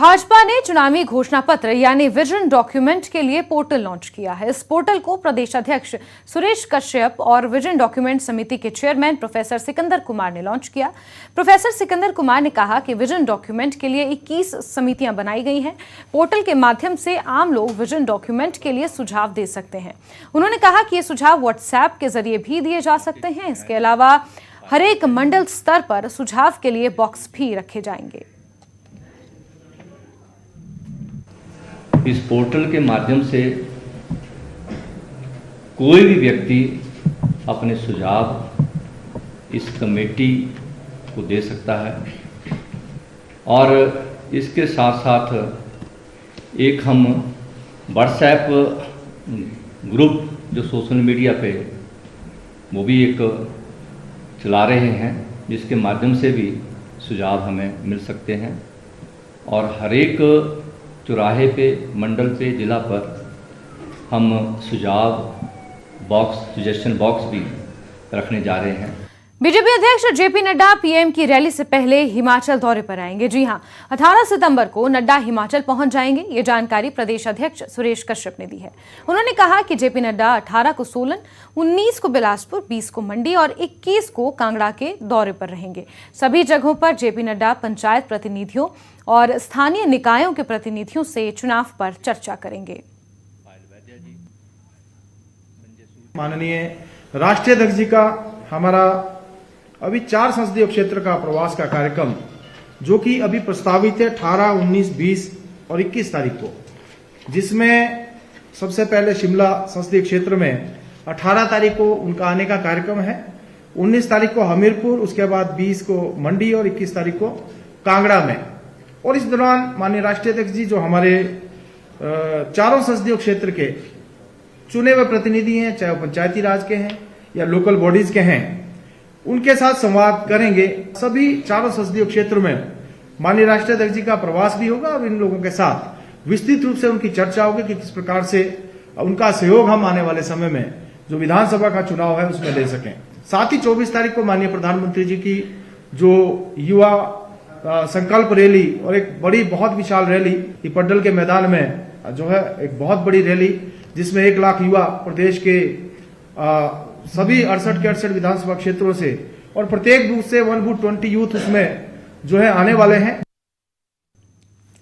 भाजपा ने चुनावी घोषणा पत्र यानी विजन डॉक्यूमेंट के लिए पोर्टल लॉन्च किया है। इस पोर्टल को प्रदेश अध्यक्ष सुरेश कश्यप और विजन डॉक्यूमेंट समिति के चेयरमैन प्रोफेसर सिकंदर कुमार ने लॉन्च किया। प्रोफेसर सिकंदर कुमार ने कहा कि विजन डॉक्यूमेंट के लिए 21 समितियां बनाई गई हैं। पोर्टल के माध्यम से आम लोग विजन डॉक्यूमेंट के लिए सुझाव दे सकते हैं। उन्होंने कहा कि ये सुझाव व्हाट्सएप के जरिए भी दिए जा सकते हैं। इसके अलावा हरेक मंडल स्तर पर सुझाव के लिए बॉक्स भी रखे जाएंगे। इस पोर्टल के माध्यम से कोई भी व्यक्ति अपने सुझाव इस कमेटी को दे सकता है और इसके साथ साथ एक हम व्हाट्सएप ग्रुप जो सोशल मीडिया पे वो भी एक चला रहे हैं, जिसके माध्यम से भी सुझाव हमें मिल सकते हैं और हर एक चौराहे पे, मंडल पे, जिला पर हम सुझाव बॉक्स, सजेशन बॉक्स भी रखने जा रहे हैं। बीजेपी अध्यक्ष जेपी नड्डा पीएम की रैली से पहले हिमाचल दौरे पर आएंगे। जी हां, 18 सितंबर को नड्डा हिमाचल पहुंच जाएंगे। ये जानकारी प्रदेश अध्यक्ष सुरेश कश्यप ने दी है। उन्होंने कहा कि जेपी नड्डा 18 को सोलन, 19 को बिलासपुर, 20 को मंडी और 21 को कांगड़ा के दौरे पर रहेंगे। सभी जगहों पर जेपी नड्डा पंचायत प्रतिनिधियों और स्थानीय निकायों के प्रतिनिधियों से चुनाव पर चर्चा करेंगे। माननीय राष्ट्रीय अध्यक्ष जी का हमारा अभी 4 संसदीय क्षेत्र का प्रवास का कार्यक्रम जो कि अभी प्रस्तावित है 18, 19, 20 और 21 तारीख को, जिसमें सबसे पहले शिमला संसदीय क्षेत्र में 18 तारीख को उनका आने का कार्यक्रम है, 19 तारीख को हमीरपुर, उसके बाद 20 को मंडी और 21 तारीख को कांगड़ा में। और इस दौरान माननीय राष्ट्रीय अध्यक्ष जी जो हमारे चारों संसदीय क्षेत्र के चुने हुए प्रतिनिधि हैं, चाहे वो पंचायती राज के हैं या लोकल बॉडीज के हैं, उनके साथ संवाद करेंगे। सभी चारों संसदीय क्षेत्र में माननीय राष्ट्रीय अध्यक्ष जी का प्रवास भी होगा और इन लोगों के साथ विस्तृत रूप से उनकी चर्चा होगी कि किस प्रकार से उनका सहयोग हम आने वाले समय में जो विधानसभा का चुनाव है उसमें ले सकें। साथ ही 24 तारीख को माननीय प्रधानमंत्री जी की जो युवा संकल्प रैली और एक बड़ी बहुत विशाल रैली पड्डल के मैदान में जो है, एक बहुत बड़ी रैली जिसमें 1 लाख युवा प्रदेश के सभी 68 के 68 विधानसभा क्षेत्रों से और प्रत्येक बूथ से 1 बूथ 20 यूथ उसमें जो है आने वाले हैं।